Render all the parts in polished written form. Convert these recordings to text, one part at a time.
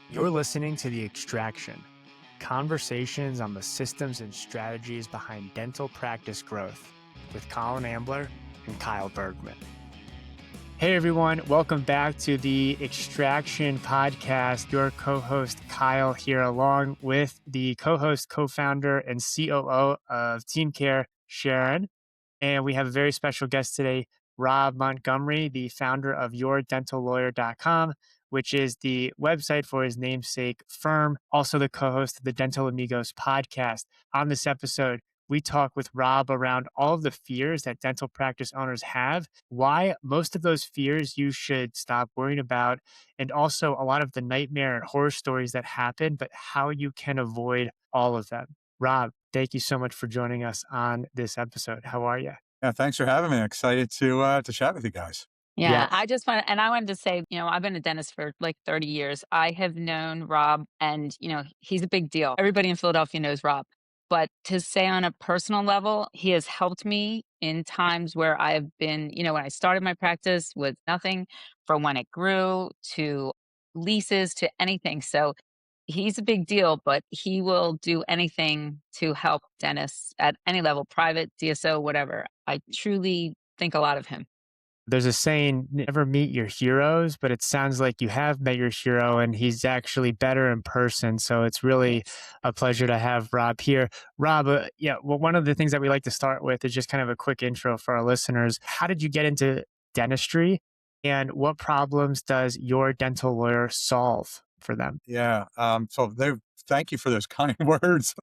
You're listening to The Extraction, conversations on the systems and strategies behind dental practice growth with Colin Ambler and Kyle Bergman. Hey everyone, welcome back to The Extraction podcast. Your co-host Kyle here along with the co-host, co-founder, and COO of TeamCare, Sharon. And we have a very special guest today, Rob Montgomery, the founder of yourdentallawyer.com, which is the website for his namesake firm, also the co-host of the Dental Amigos podcast. On this episode, we talk with Rob around all of the fears that dental practice owners have, why most of those fears you should stop worrying about, and also a lot of the nightmare and horror stories that happen, but how you can avoid all of them. Rob, thank you so much for joining us on this episode. How are you? Yeah, thanks for having me. Excited to chat with you guys. Yeah. Yeah, I wanted to say, I've been a dentist for like 30 years. I have known Rob and, he's a big deal. Everybody in Philadelphia knows Rob. But to say on a personal level, he has helped me in times where I've been, when I started my practice with nothing, from when it grew to leases to anything. So he's a big deal, but he will do anything to help dentists at any level, private, DSO, whatever. I truly think a lot of him. There's a saying, never meet your heroes, but it sounds like you have met your hero and he's actually better in person. So it's really Yes. a pleasure to have Rob here. Rob, one of the things that we like to start with is just kind of a quick intro for our listeners. How did you get into dentistry and what problems does your dental lawyer solve for them? Yeah. Thank you for those kind words.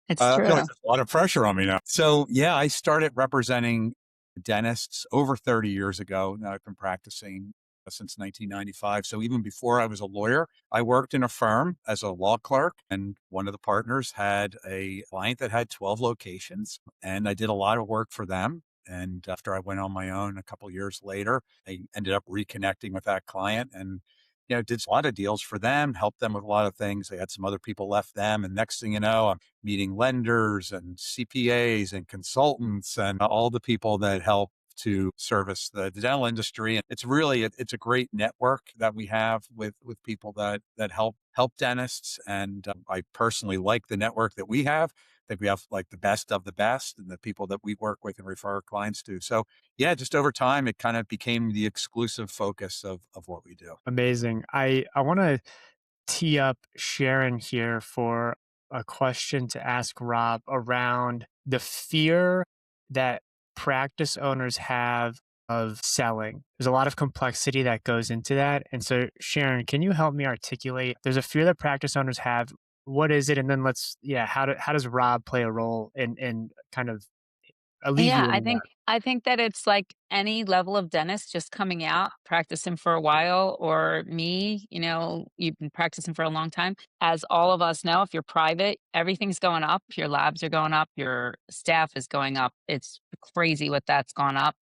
It's I feel true. like there's a lot of pressure on me now. So yeah, I started representing dentists over 30 years ago. Now I've been practicing since 1995. So even before I was a lawyer, I worked in a firm as a law clerk, and one of the partners had a client that had 12 locations, and I did a lot of work for them. And after I went on my own a couple of years later, I ended up reconnecting with that client and did a lot of deals for them, helped them with a lot of things. They had some other people left them. And next thing you know, I'm meeting lenders and CPAs and consultants and all the people that help to service the dental industry. And it's really, it's a great network that we have with people that help dentists. And I personally like the network that we have. I think we have like the best of the best and the people that we work with and refer our clients to. So yeah, just over time, it kind of became the exclusive focus of what we do. Amazing. I want to tee up Sharon here for a question to ask Rob around the fear that practice owners have of selling. There's a lot of complexity that goes into that. And so, Sharon, can you help me articulate? There's a fear that practice owners have. What is it? And then how does Rob play a role in kind of Yeah, I alleviating think that? I think that it's like any level of dentist just coming out, practicing for a while, or me, you've been practicing for a long time. As all of us know, if you're private, everything's going up. Your labs are going up, your staff is going up. It's crazy what that's gone up.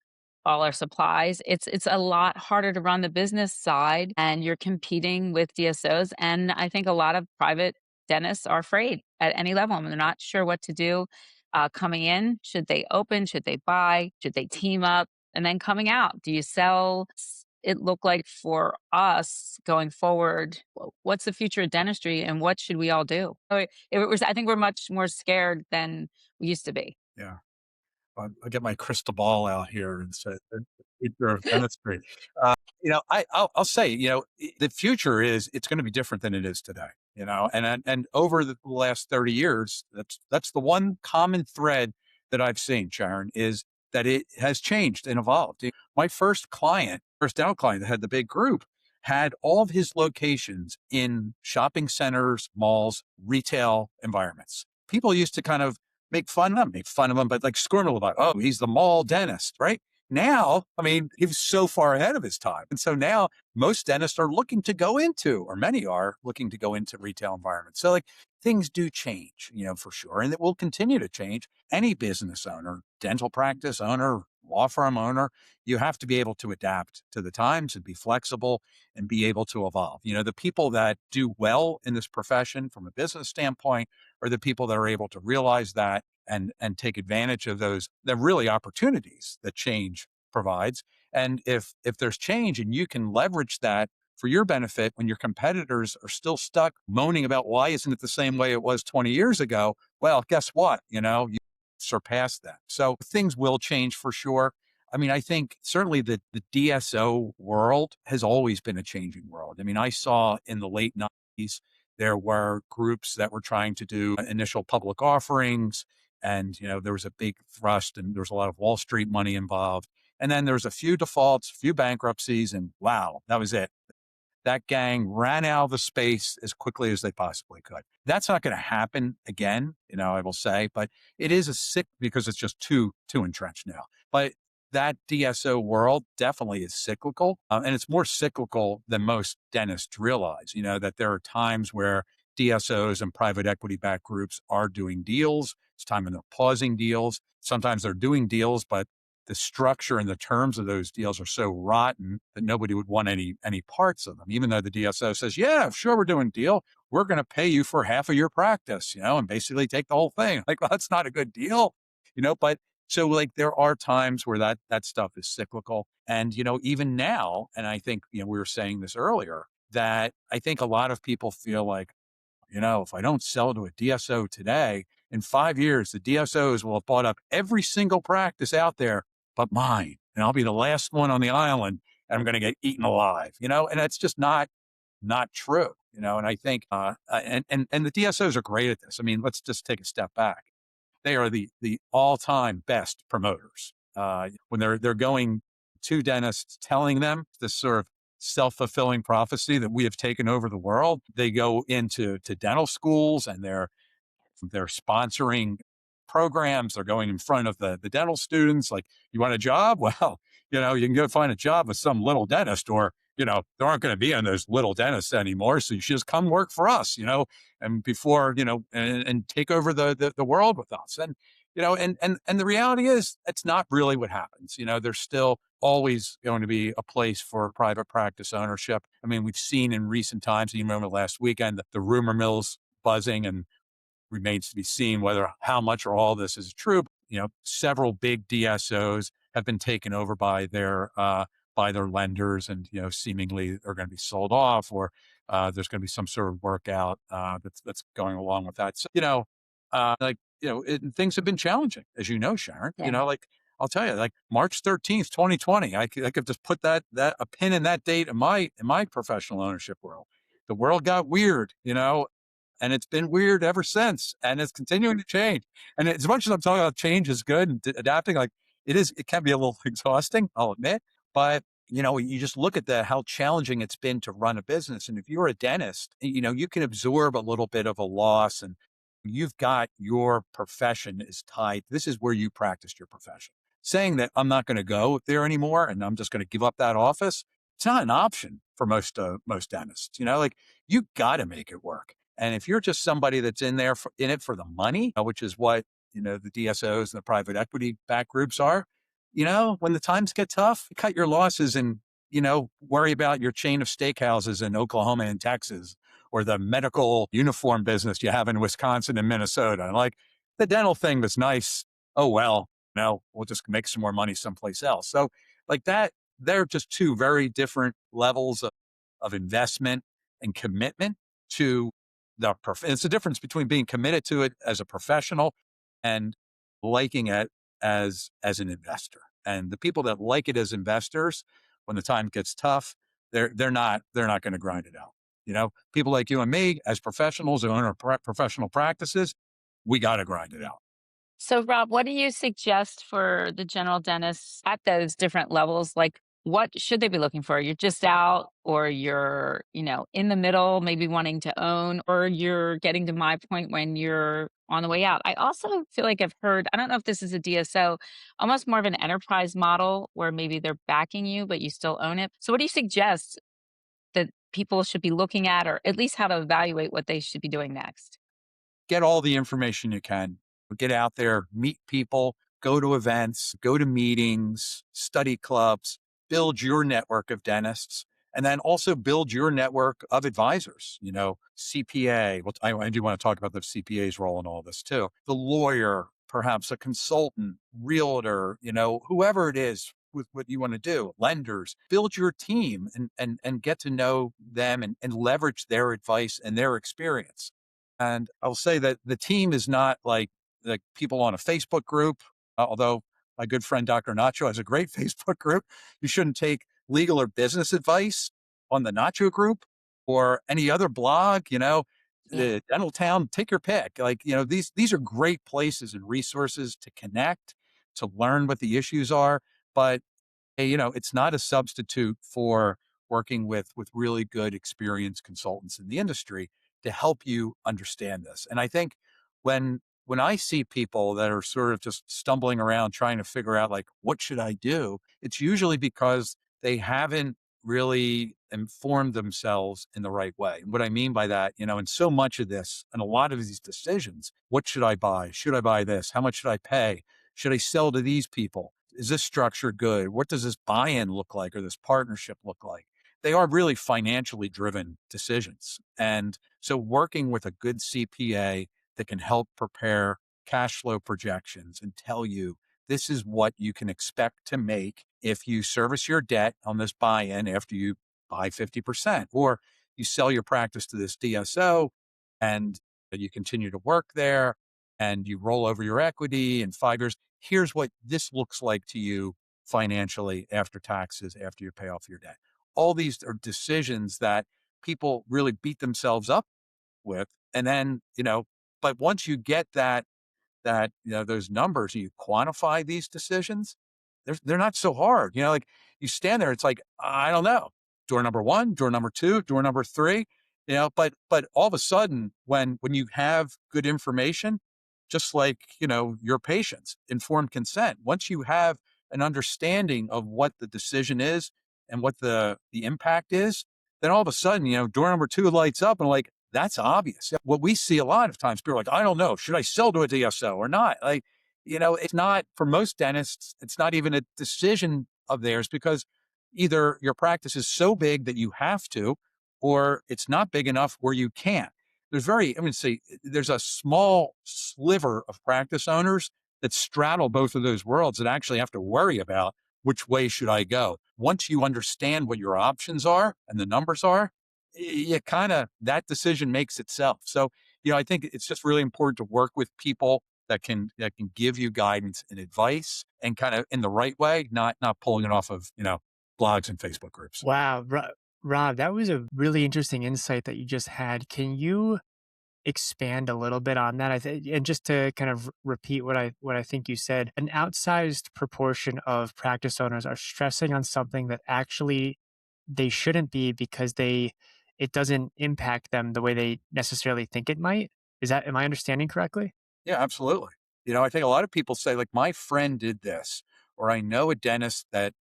All our supplies. It's a lot harder to run the business side and you're competing with DSOs. And I think a lot of private dentists are afraid at any level. I mean, they're not sure what to do coming in. Should they open? Should they buy? Should they team up? And then coming out, do you sell? It look like for us going forward, what's the future of dentistry and what should we all do? I think we're much more scared than we used to be. Yeah. I'll get my crystal ball out here and say the future of dentistry. I'll say, the future it's going to be different than it is today. And over the last 30 years, that's the one common thread that I've seen, Sharon, is that it has changed and evolved. My first dental client that had the big group, had all of his locations in shopping centers, malls, retail environments. People used to kind of make fun of him, but like squirm about, oh, he's the mall dentist, right? Now, I mean, he was so far ahead of his time. And so now most dentists are looking to go into, or many are looking to go into retail environments. So like things do change, for sure. And it will continue to change. Any business owner, dental practice owner, law firm owner, you have to be able to adapt to the times and be flexible and be able to evolve. The people that do well in this profession from a business standpoint are the people that are able to realize that and take advantage of those, the really opportunities that change provides. And if there's change and you can leverage that for your benefit, when your competitors are still stuck moaning about why isn't it the same way it was 20 years ago, well, guess what? You surpassed that. So things will change for sure. I mean, I think certainly the DSO world has always been a changing world. I mean, I saw in the late 90s, there were groups that were trying to do initial public offerings. And, there was a big thrust and there was a lot of Wall Street money involved. And then there was a few defaults, a few bankruptcies, and wow, that was it. That gang ran out of the space as quickly as they possibly could. That's not going to happen again, I will say, but it is a sick because it's just too entrenched now. But that DSO world definitely is cyclical, and it's more cyclical than most dentists realize. That there are times where DSOs and private equity backed groups are doing deals. It's time when they're pausing deals. Sometimes they're doing deals, but the structure and the terms of those deals are so rotten that nobody would want any parts of them, even though the DSO says, yeah, sure, we're doing a deal. We're going to pay you for half of your practice, and basically take the whole thing. Like, well, that's not a good deal, but so like there are times where that stuff is cyclical. And, even now, and I think, we were saying this earlier, that I think a lot of people feel like, if I don't sell to a DSO today, in 5 years, the DSOs will have bought up every single practice out there but mine. And I'll be the last one on the island and I'm going to get eaten alive, and that's just not true, and I think, and the DSOs are great at this. I mean, let's just take a step back. They are the all-time best promoters. When they're going to dentists, telling them this sort of self-fulfilling prophecy that we have taken over the world, they go into dental schools and they're sponsoring programs. They're going in front of the dental students. Like, you want a job? Well, you can go find a job with some little dentist, or, there aren't going to be any of those little dentists anymore. So you should just come work for us, and before, and take over the world with us. And, and the reality is it's not really what happens. There's still always going to be a place for private practice ownership. I mean, we've seen in recent times, you remember last weekend, the rumor mills buzzing, and remains to be seen how much or all this is true. Several big DSOs have been taken over by their lenders, and seemingly are going to be sold off, or there's going to be some sort of workout that's going along with that. So things have been challenging, as you know, Sharon. Yeah. Like, I'll tell you, like March 13th, 2020, I could just put that a pin in that date in my professional ownership world. The world got weird, and it's been weird ever since, and it's continuing to change. And as much as I'm talking about change is good and adapting, like it can be a little exhausting, I'll admit. But you just look at how challenging it's been to run a business. And if you're a dentist, you can absorb a little bit of a loss, and you've got your profession is tied. This is where you practiced your profession. Saying that I'm not going to go there anymore and I'm just going to give up that office, it's not an option for most dentists. Like, you got to make it work. And if you're just somebody that's in it for the money, which is what, the DSOs and the private equity back groups are, when the times get tough, cut your losses and, worry about your chain of steakhouses in Oklahoma and Texas, or the medical uniform business you have in Wisconsin and Minnesota. Like, the dental thing was nice. Oh, well, we'll just make some more money someplace else. So like that, they're just two very different levels of investment and commitment to it's the difference between being committed to it as a professional and liking it as an investor. And the people that like it as investors, when the time gets tough, they're not going to grind it out. People like you and me as professionals who own our professional practices, we got to grind it out. So, Rob, what do you suggest for the general dentists at those different levels? Like, what should they be looking for? You're just out, or you're, in the middle, maybe wanting to own, or you're getting to my point when you're on the way out. I also feel like I've heard, I don't know if this is a DSO, almost more of an enterprise model where maybe they're backing you, but you still own it. So, what do you suggest that people should be looking at, or at least how to evaluate what they should be doing next? Get all the information you can. Get out there, meet people, go to events, go to meetings, study clubs, build your network of dentists, and then also build your network of advisors, CPA. Well, I do want to talk about the CPA's role in all this too. The lawyer, perhaps a consultant, realtor, whoever it is, with what you want to do, lenders, build your team and get to know them and leverage their advice and their experience. And I'll say that the team is not like people on a Facebook group, although my good friend Dr. Nacho has a great Facebook group. You shouldn't take legal or business advice on the Nacho group or any other blog, Yeah. the Dental Town, take your pick. Like, these are great places and resources to connect, to learn what the issues are. But hey, it's not a substitute for working with really good experienced consultants in the industry to help you understand this. And I think when I see people that are sort of just stumbling around trying to figure out like what should I do, it's usually because they haven't really informed themselves in the right way. And what I mean by that, in so much of this and a lot of these decisions, what should I buy? Should I buy this? How much should I pay? Should I sell to these people? Is this structure good? What does this buy-in look like or this partnership look like? They are really financially driven decisions. And so working with a good CPA that can help prepare cash flow projections and tell you this is what you can expect to make if you service your debt on this buy-in after you buy 50%, or you sell your practice to this DSO and you continue to work there and you roll over your equity in 5 years. Here's what this looks like to you financially after taxes, after you pay off your debt. All these are decisions that people really beat themselves up with. And then, but once you get that, those numbers, you quantify these decisions, they're not so hard. Like you stand there, it's like, I don't know, door number one, door number two, door number three, but all of a sudden when you have good information, just like, your patients, informed consent, once you have an understanding of what the decision is and what the impact is, then all of a sudden, door number two lights up and like, that's obvious. What we see a lot of times, people are like, I don't know, should I sell to a DSO or not? Like, it's not, for most dentists, it's not even a decision of theirs because either your practice is so big that you have to, or it's not big enough where you can't. There's a small sliver of practice owners that straddle both of those worlds that actually have to worry about which way should I go. Once you understand what your options are and the numbers are, you that decision makes itself. So, I think it's just really important to work with people that can give you guidance and advice and kind of in the right way, not pulling it off of, blogs and Facebook groups. Wow, Rob, that was a really interesting insight that you just had. Can you expand a little bit on that? And just to kind of repeat what I think you said, an outsized proportion of practice owners are stressing on something that actually they shouldn't be because it doesn't impact them the way they necessarily think it might. Am I understanding correctly? Yeah, absolutely. I think a lot of people say like, my friend did this, or I know a dentist that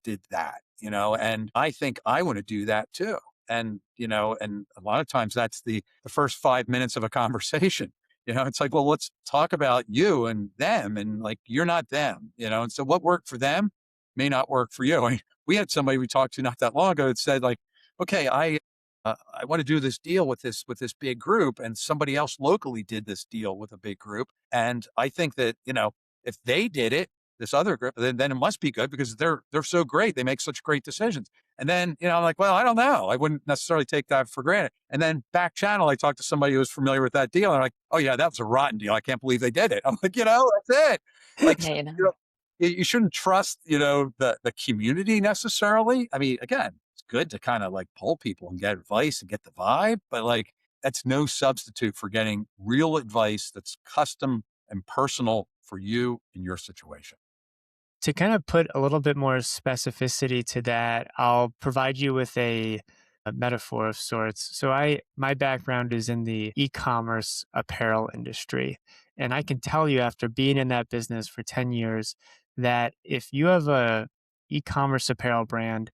did that, and I think I want to do that too. And a lot of times that's the first 5 minutes of a conversation. It's like, well, let's talk about you and them, and like, you're not them, and so what worked for them may not work for you. I mean, we had somebody we talked to not that long ago that said like, okay, I want to do this deal with this big group, and somebody else locally did this deal with a big group. And I think that, if they did it, this other group, then it must be good because they're so great. They make such great decisions. And then, I'm like, well, I don't know. I wouldn't necessarily take that for granted. And then back channel, I talked to somebody who was familiar with that deal. And they're like, oh yeah, that was a rotten deal. I can't believe they did it. I'm like, that's it. Like, Yeah, you shouldn't trust, the community necessarily. I mean, again, it's good to kind of like poll people and get advice and get the vibe, but like, that's no substitute for getting real advice that's custom and personal for you in your situation. To kind of put a little bit more specificity to that, I'll provide you with a metaphor of sorts. So my background is in the e-commerce apparel industry. And I can tell you after being in that business for 10 years that if you have a e-commerce apparel brand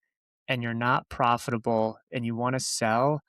and you're not profitable and you want to sell,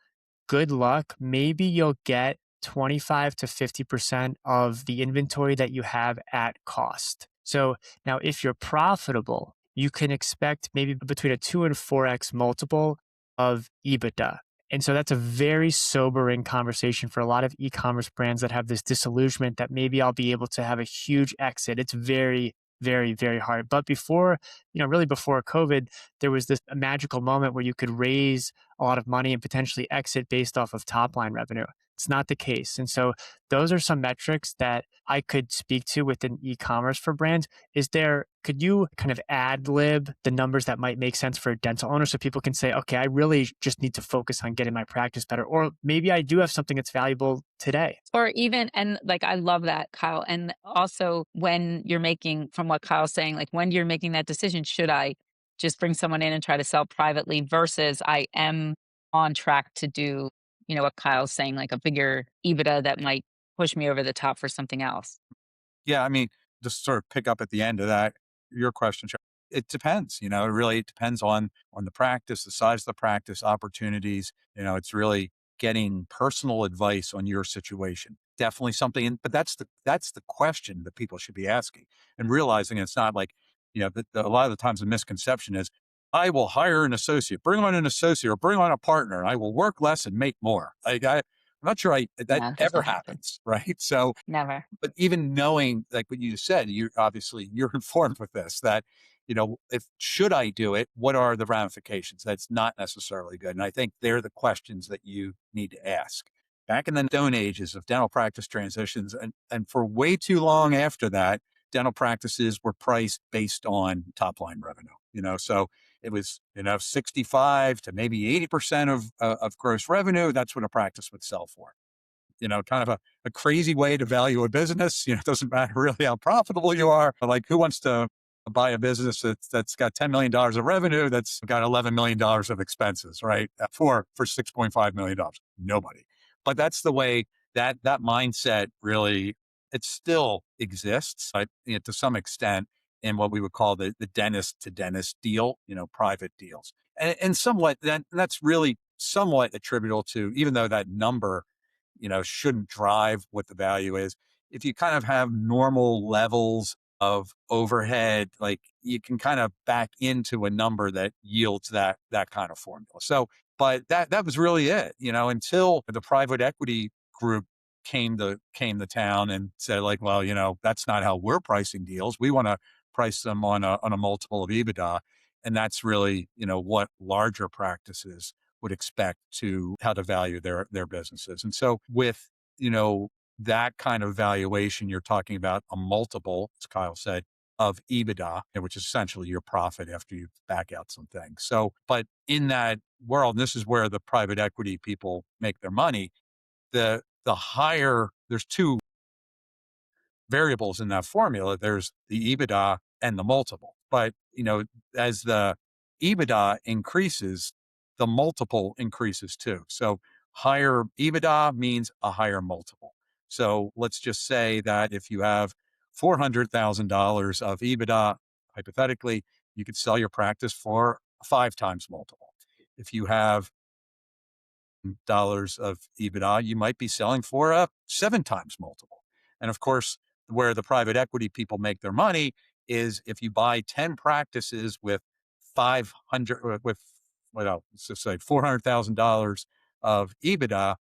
good luck. Maybe you'll get 25 to 50% of the inventory that you have at cost. So now if you're profitable, you can expect maybe between a 2 and 4x multiple of EBITDA. And so that's a very sobering conversation for a lot of e-commerce brands that have this disillusionment that maybe I'll be able to have a huge exit. It's very, very, very hard. But before, really before COVID, there was this magical moment where you could raise a lot of money and potentially exit based off of top line revenue. It's not the case. And so those are some metrics that I could speak to within e-commerce for brands. Could you kind of ad lib the numbers that might make sense for a dental owner so people can say, okay, I really just need to focus on getting my practice better. Or maybe I do have something that's valuable today. Or even, and like, I love that, Kyle. And also, when you're making, from what Kyle's saying, like when you're making that decision, should I just bring someone in and try to sell privately versus I am on track to do, what Kyle's saying, like a bigger EBITDA that might push me over the top for something else. Yeah, I mean, just sort of pick up at the end of that, your question, Sharon. It depends, it really depends on the practice, the size of the practice, opportunities. It's really getting personal advice on your situation. Definitely something, but that's the question that people should be asking and realizing it's not like, a lot of the times the misconception is, I will hire an associate, bring on an associate or bring on a partner, and I will work less and make more. I'm not sure that No, ever doesn't happen. happens, right? So Never. but even knowing, like what you said, you're informed with this, that, if should I do it, what are the ramifications? That's not necessarily good. And I think they're the questions that you need to ask. Back in the stone ages of dental practice transitions, and for way too long after that, dental practices were priced based on top line revenue. So it was, 65 to maybe 80% of gross revenue. That's what a practice would sell for. Kind of a crazy way to value a business. It doesn't matter really how profitable you are. Like, who wants to buy a business that's got $10 million of revenue, that's got $11 million of expenses, right? For $6.5 million. Nobody. But that's the way that mindset really, it still exists, to some extent, in what we would call the dentist to dentist deal, private deals. And somewhat that's really somewhat attributable to, even though that number, shouldn't drive what the value is. If you kind of have normal levels of overhead, like, you can kind of back into a number that yields that kind of formula. So, but that was really it, until the private equity group came to town and said, like, well, that's not how we're pricing deals. We want to price them on a multiple of EBITDA. And that's really, what larger practices would expect to how to value their businesses. And so with, that kind of valuation, you're talking about a multiple, as Kyle said, of EBITDA, which is essentially your profit after you back out some things. So, but in that world, and this is where the private equity people make their money, the higher, there's two variables in that formula. There's the EBITDA and the multiple. But, as the EBITDA increases, the multiple increases too. So higher EBITDA means a higher multiple. So let's just say that if you have $400,000 of EBITDA, hypothetically, you could sell your practice for a 5 times multiple. If you have dollars of EBITDA, you might be selling for a 7 times multiple. And of course, where the private equity people make their money is if you buy 10 practices with 500, with, let's just say $400,000 of EBITDA,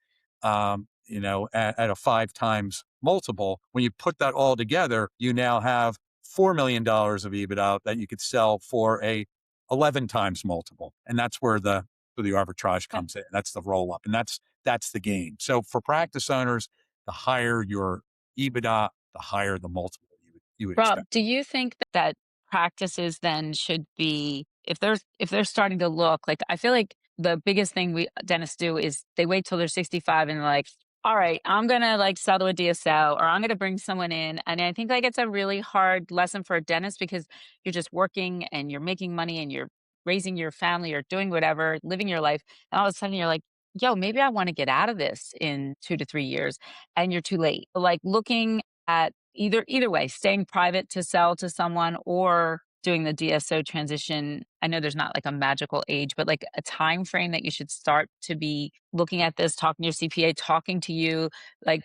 at a 5 times multiple. When you put that all together, you now have $4 million of EBITDA that you could sell for a 11 times multiple. And that's where the arbitrage comes in. That's the roll up. And that's the game. So for practice owners, the higher your EBITDA, the higher the multiple you would Rob, expect. do you think that practices then should be, if they're starting to look like, I feel like the biggest thing we dentists do is they wait till they're 65 and they're like, all right, I'm gonna like sell to a DSO or I'm gonna bring someone in. And I think like it's a really hard lesson for a dentist because you're just working and you're making money and you're raising your family or doing whatever, living your life. And all of a sudden you're like, yo, maybe I want to get out of this in 2 to 3 years, and you're too late. Like looking at either way, staying private to sell to someone or doing the DSO transition. I know there's not like a magical age, but like a time frame that you should start to be looking at this, talking to your CPA, talking to you, like,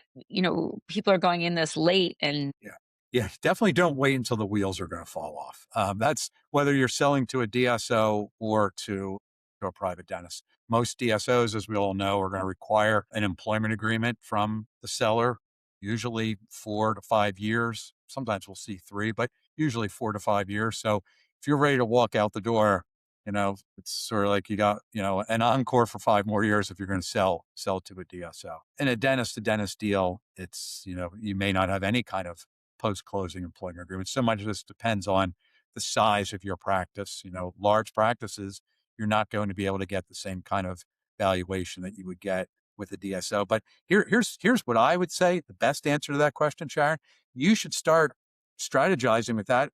people are going in this late and Yeah. Yeah. Definitely don't wait until the wheels are going to fall off. That's whether you're selling to a DSO or to a private dentist. Most DSOs, as we all know, are going to require an employment agreement from the seller, usually 4 to 5 years. Sometimes we'll see 3, but usually 4 to 5 years. So if you're ready to walk out the door, it's sort of like you got, an encore for 5 more years if you're going to sell to a DSO. In a dentist to dentist deal, it's, you may not have any kind of post-closing employment agreement. So much of this depends on the size of your practice. Large practices, you're not going to be able to get the same kind of valuation that you would get with a DSO. But here's what I would say. The best answer to that question, Sharon, you should start strategizing with that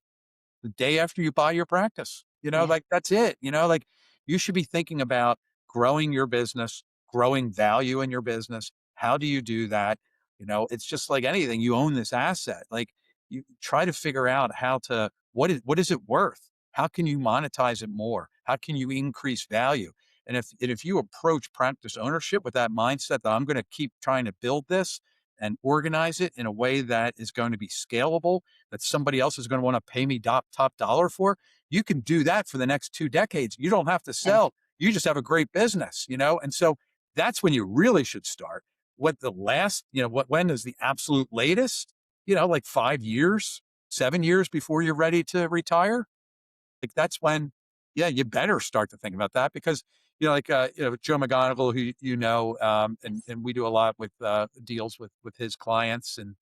the day after you buy your practice. Yeah. Like that's it. Like you should be thinking about growing your business, growing value in your business. How do you do that? It's just like anything. You own this asset. Like you try to figure out what is it worth? How can you monetize it more? How can you increase value? And if you approach practice ownership with that mindset that I'm going to keep trying to build this and organize it in a way that is going to be scalable, that somebody else is going to want to pay me top dollar for, you can do that for the next 2 decades. You don't have to Yeah. sell. You just have a great business, And so that's when you really should start. When is the absolute latest? Like 5 years, 7 years before you're ready to retire. Like that's when, yeah, you better start to think about that because, Joe McGonigal, who, and we do a lot with deals with his clients and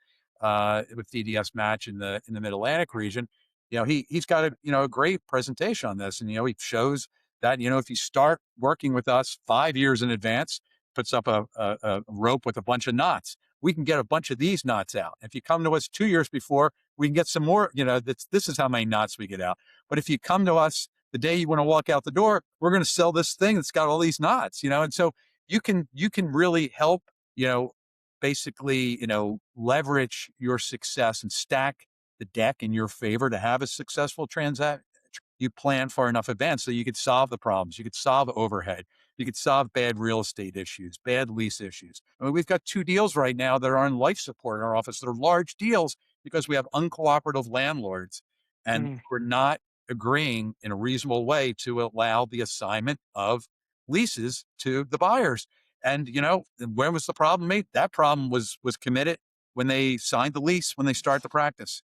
with DDS Match in the Mid-Atlantic region. He's got a great presentation on this. And, he shows that, if you start working with us 5 years in advance, puts up a rope with a bunch of knots. We can get a bunch of these knots out. If you come to us 2 years before, we can get some more, this is how many knots we get out. But if you come to us the day you want to walk out the door, we're going to sell this thing that's got all these knots, and so you can really help, basically, leverage your success and stack the deck in your favor to have a successful transaction. You plan far enough advance so you could solve the problems. You could solve overhead. You could solve bad real estate issues, bad lease issues. I mean, we've got 2 deals right now that are on life support in our office. They're large deals because we have uncooperative landlords and Mm. we're not agreeing in a reasonable way to allow the assignment of leases to the buyers. And, when was the problem made? That problem was committed when they signed the lease, when they start the practice,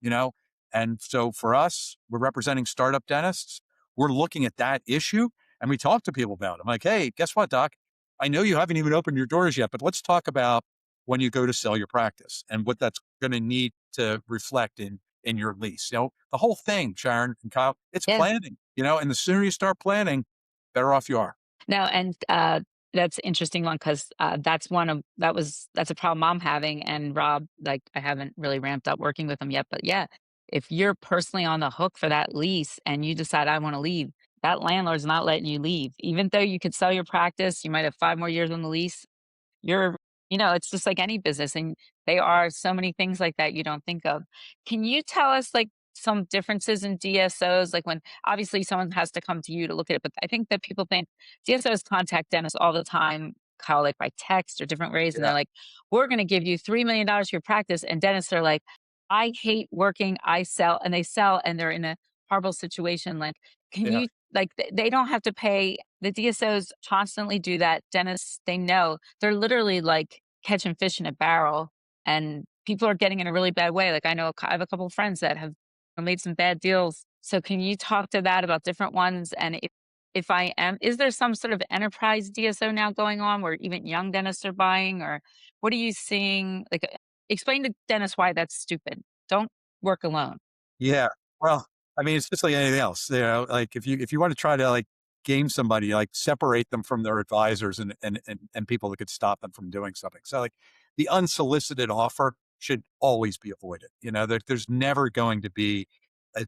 And so for us, we're representing startup dentists. We're looking at that issue and we talk to people about it. I'm like, hey, guess what, doc? I know you haven't even opened your doors yet, but let's talk about when you go to sell your practice and what that's going to need to reflect in your lease. The whole thing, Sharon and Kyle, it's Yeah. planning, and the sooner you start planning, better off you are. No, and that's an interesting one because that's that's a problem I'm having. And Rob, like, I haven't really ramped up working with him yet, but yeah, if you're personally on the hook for that lease and you decide I want to leave, that landlord's not letting you leave, even though you could sell your practice. You might have 5 more years on the lease. You're it's just like any business, and there are so many things like that you don't think of. Can you tell us, like, some differences in DSOs? Like, when obviously someone has to come to you to look at it, but I think that people think DSOs contact dentists all the time, call, like, by text or different ways, and Yeah. they're like, "We're gonna give you $3 million for your practice," and dentists are like, "I hate working, I sell," and they sell, and they're in a horrible situation. Like, can Yeah. you like, they don't have to pay. The DSOs constantly do that. Dentists, they know. They're literally, like, catching fish in a barrel, and people are getting in a really bad way. Like, I have a couple of friends that have made some bad deals. So can you talk to that about different ones? And if I am, is there some sort of enterprise DSO now going on where even young dentists are buying, or what are you seeing? Like, explain to dentists why that's stupid. Don't work alone. Yeah. Well, I mean, it's just like anything else. Like if you want to try to like game somebody, like separate them from their advisors and people that could stop them from doing something. So like the unsolicited offer should always be avoided. There's never going to be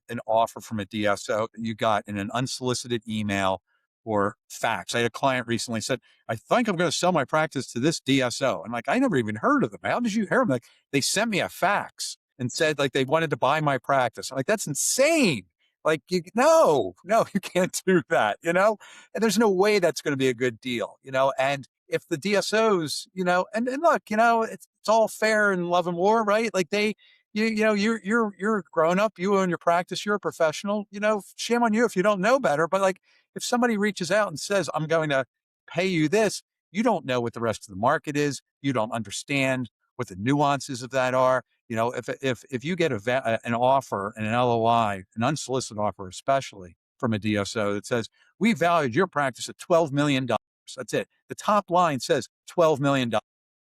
an offer from a DSO that you got in an unsolicited email or fax. I had a client recently said, I think I'm going to sell my practice to this DSO. I'm like, I never even heard of them. How did you hear them? Like, they sent me a fax and said like they wanted to buy my practice. I'm like, that's insane. Like, no, you can't do that, and there's no way that's going to be a good deal, and if the DSOs, and look, it's all fair in love and war, right? Like you're grown up, you own your practice, you're a professional, shame on you if you don't know better. But like, if somebody reaches out and says, I'm going to pay you this, you don't know what the rest of the market is. You don't understand what the nuances of that are. If you get an offer and an LOI, an unsolicited offer, especially from a DSO that says, we valued your practice at $12 million. That's it. The top line says $12 million.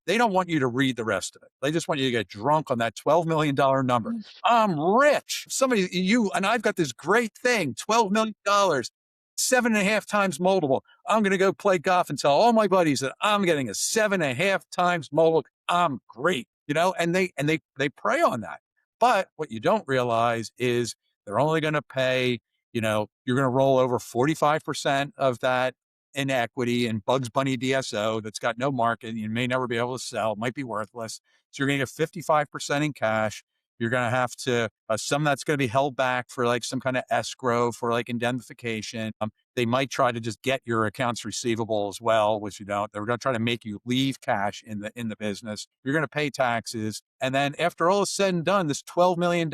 They don't want you to read the rest of it. They just want you to get drunk on that $12 million number. I'm rich. And I've got this great thing, $12 million, 7.5 times multiple. I'm going to go play golf and tell all my buddies that I'm getting a 7.5 times multiple. I'm great, and they prey on that. But what you don't realize is they're only going to pay, you're going to roll over 45% of that in equity and Bugs Bunny DSO that's got no market. You may never be able to sell, might be worthless. So you're going to get 55% in cash. You're going to have to, some that's going to be held back for like some kind of escrow for like indemnification. They might try to just get your accounts receivable as well, which you don't. They're going to try to make you leave cash in the business. You're going to pay taxes. And then after all is said and done, this $12 million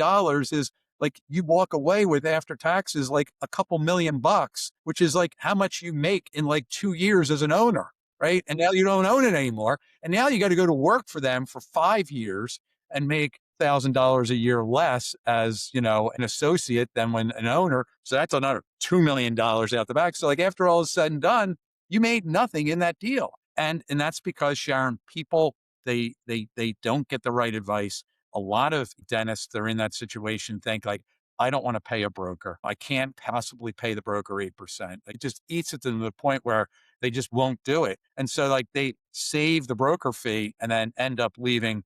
is like you walk away with after taxes, like a couple $1,000,000, which is like how much you make in like 2 years as an owner, right? And now you don't own it anymore. And now you got to go to work for them for 5 years and make $1,000 a year less as, an associate than when an owner. So that's another $2 million out the back. So like after all is said and done, you made nothing in that deal. And that's because, Sharon, people, they don't get the right advice. A lot of dentists that are in that situation think like, I don't want to pay a broker. I can't possibly pay the broker 8%. It just eats it to the point where they just won't do it. And so like they save the broker fee and then end up leaving,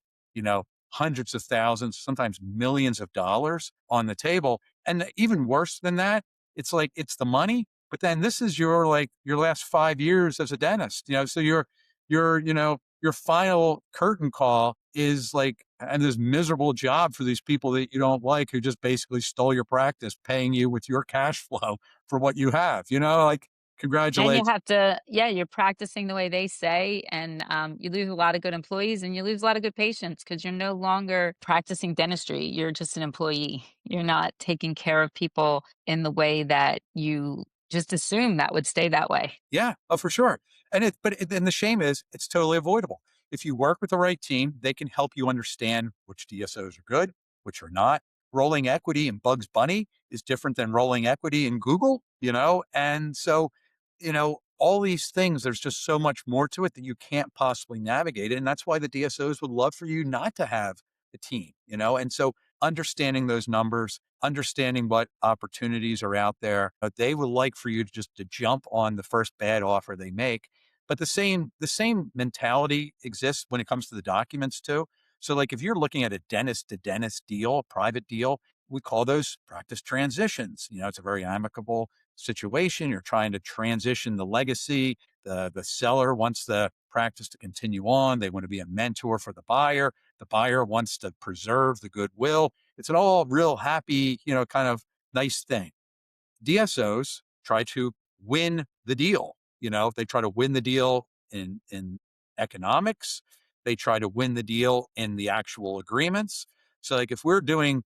hundreds of thousands, sometimes millions of dollars on the table. And even worse than that, it's like, it's the money, but then this is your last 5 years as a dentist, so your final curtain call is like, and this miserable job for these people that you don't like, who just basically stole your practice, paying you with your cash flow for what you have, like, And you congratulations. have to, yeah, you're practicing the way they say, and you lose a lot of good employees and you lose a lot of good patients because you're no longer practicing dentistry. You're just an employee. You're not taking care of people in the way that you just assume that would stay that way. Yeah, oh, for sure. And the shame is it's totally avoidable. If you work with the right team, they can help you understand which DSOs are good, which are not. Rolling equity in Bugs Bunny is different than rolling equity in Google, And so, all these things, there's just so much more to it that you can't possibly navigate it. And that's why the DSOs would love for you not to have a team, And so understanding those numbers, understanding what opportunities are out there, they would like for you to jump on the first bad offer they make. But the same mentality exists when it comes to the documents too. So like if you're looking at a dentist to dentist deal, a private deal, we call those practice transitions. It's a very amicable situation. You're trying to transition the legacy. The seller wants the practice to continue on. They want to be a mentor for the buyer. The buyer wants to preserve the goodwill. It's an all real happy, kind of nice thing. DSOs try to win the deal. They try to win the deal in economics. They try to win the deal in the actual agreements. So like if we're doing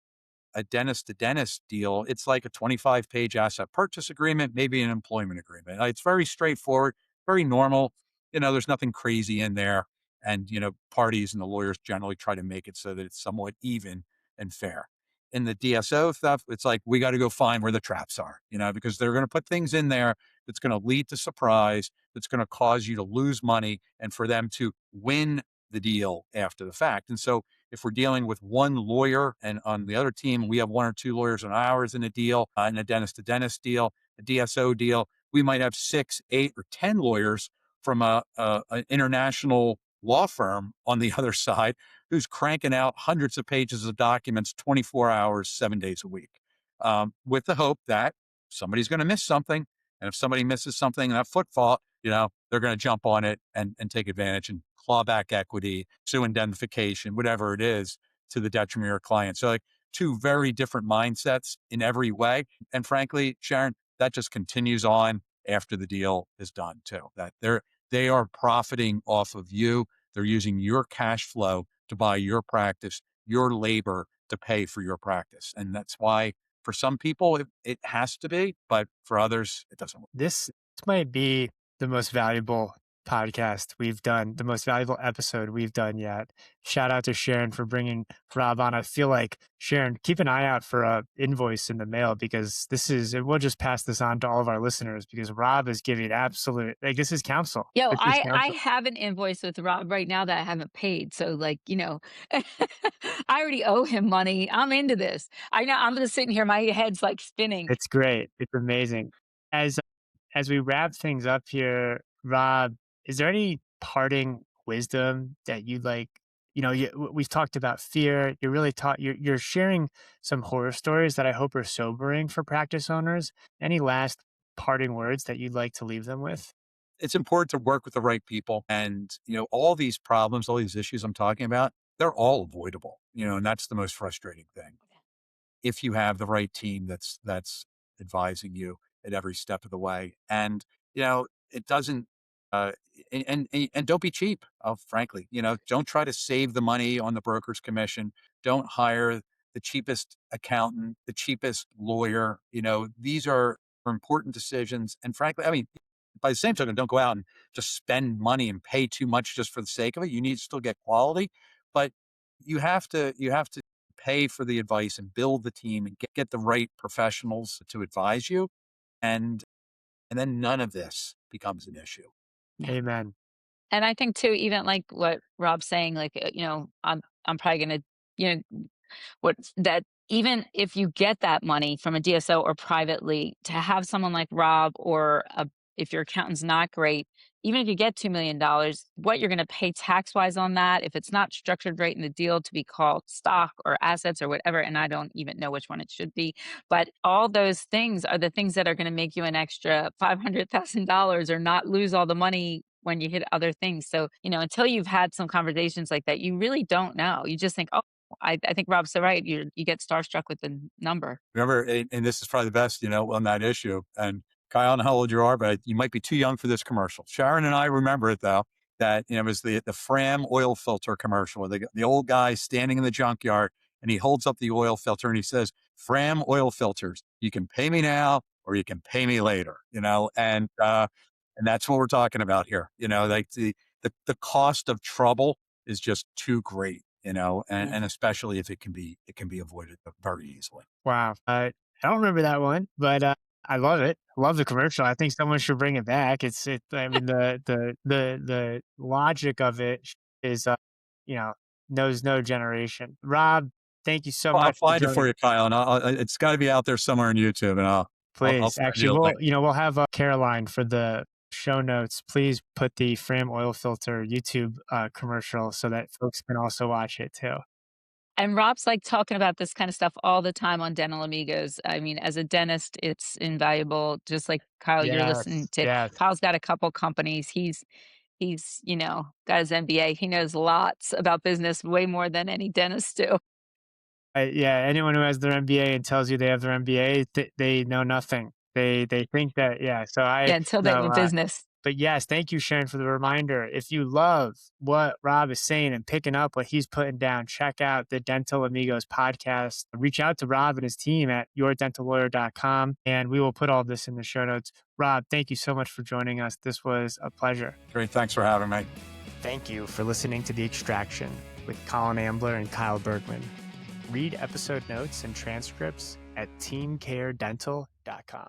a dentist to dentist deal, it's like a 25-page asset purchase agreement, maybe an employment agreement. It's very straightforward, very normal. There's nothing crazy in there. And, parties and the lawyers generally try to make it so that it's somewhat even and fair. In the DSO stuff, it's like, we got to go find where the traps are, because they're going to put things in there that's going to lead to surprise, that's going to cause you to lose money and for them to win the deal after the fact. And so if we're dealing with one lawyer and on the other team, we have 1 or 2 lawyers on ours in a deal, in a dentist to dentist deal, a DSO deal, we might have 6, 8, or 10 lawyers from an international law firm on the other side who's cranking out hundreds of pages of documents, 24 hours, 7 days a week, with the hope that somebody's going to miss something. And if somebody misses something, that foot fault, they're going to jump on it and take advantage and claw back equity, sue indemnification, whatever it is, to the detriment of your client. So like 2 very different mindsets in every way. And frankly, Sharon, that just continues on after the deal is done too. That they are profiting off of you. They're using your cash flow to buy your practice, your labor to pay for your practice. And that's why for some people it has to be, but for others, it doesn't work. This might be the most valuable podcast we've done, the most valuable episode we've done yet. Shout out to Sharon for bringing Rob on. I feel like, Sharon, keep an eye out for a invoice in the mail, because we'll just pass this on to all of our listeners, because Rob is giving absolute, like, this is counsel. Yo, This is I counsel. have an invoice with Rob right now that I haven't paid. So like, I already owe him money. I'm into this. I know I'm just sitting here, my head's like spinning. It's great. It's amazing. As we wrap things up here, Rob, is there any parting wisdom that you'd like? We've talked about fear. You're really you're sharing some horror stories that I hope are sobering for practice owners. Any last parting words that you'd like to leave them with? It's important to work with the right people. And, all these problems, all these issues I'm talking about, they're all avoidable, and that's the most frustrating thing. If you have the right team that's advising you at every step of the way. And, it doesn't, uh, and don't be cheap. Frankly, don't try to save the money on the broker's commission. Don't hire the cheapest accountant, the cheapest lawyer. These are important decisions. And frankly, I mean, by the same token, don't go out and just spend money and pay too much just for the sake of it. You need to still get quality, but you have to pay for the advice and build the team and get the right professionals to advise you. And then none of this becomes an issue. Yeah. Amen. And I think too, even like what Rob's saying, like, I'm probably gonna, you know, what that even if you get that money from a DSO or privately, to have someone like Rob or if your accountant's not great, even if you get $2 million, what you're going to pay tax wise on that, if it's not structured right in the deal to be called stock or assets or whatever, and I don't even know which one it should be, but all those things are the things that are going to make you an extra $500,000 or not lose all the money when you hit other things. So, until you've had some conversations like that, you really don't know. You just think, oh, I think Rob's so right. You get starstruck with the number. Remember, and this is probably the best, on that issue. And Kyle, I don't know how old you are, but you might be too young for this commercial. Sharon and I remember it though, that, it was the Fram oil filter commercial where the old guy standing in the junkyard and he holds up the oil filter and he says, Fram oil filters, you can pay me now or you can pay me later, and that's what we're talking about here. Like the cost of trouble is just too great, and especially if it can be avoided very easily. Wow. I don't remember that one, but I love it. I love the commercial. I think someone should bring it back. I mean, the logic of it is, knows no generation. Rob, thank you so Well, I'll much for find it for joining. you, Kyle, and it's got to be out there somewhere on YouTube, and I'll Please, send actually, you a link. we'll have Caroline for the show notes. Please put the Fram oil filter YouTube commercial so that folks can also watch it too. And Rob's like talking about this kind of stuff all the time on Dental Amigos. I mean, as a dentist, it's invaluable. Just like Kyle, you're listening Yes, to. yes. Kyle's got a couple companies. He's got his MBA. He knows lots about business, way more than any dentist do. Yeah, anyone who has their MBA and tells you they have their MBA, they know nothing. They think that, yeah. So I Yeah, until they no, do business. but yes, thank you, Sharon, for the reminder. If you love what Rob is saying and picking up what he's putting down, check out the Dental Amigos podcast. Reach out to Rob and his team at yourdentallawyer.com, and we will put all this in the show notes. Rob, thank you so much for joining us. This was a pleasure. Great, thanks for having me. Thank you for listening to The Extraction with Colin Ambler and Kyle Bergman. Read episode notes and transcripts at teamcaredental.com.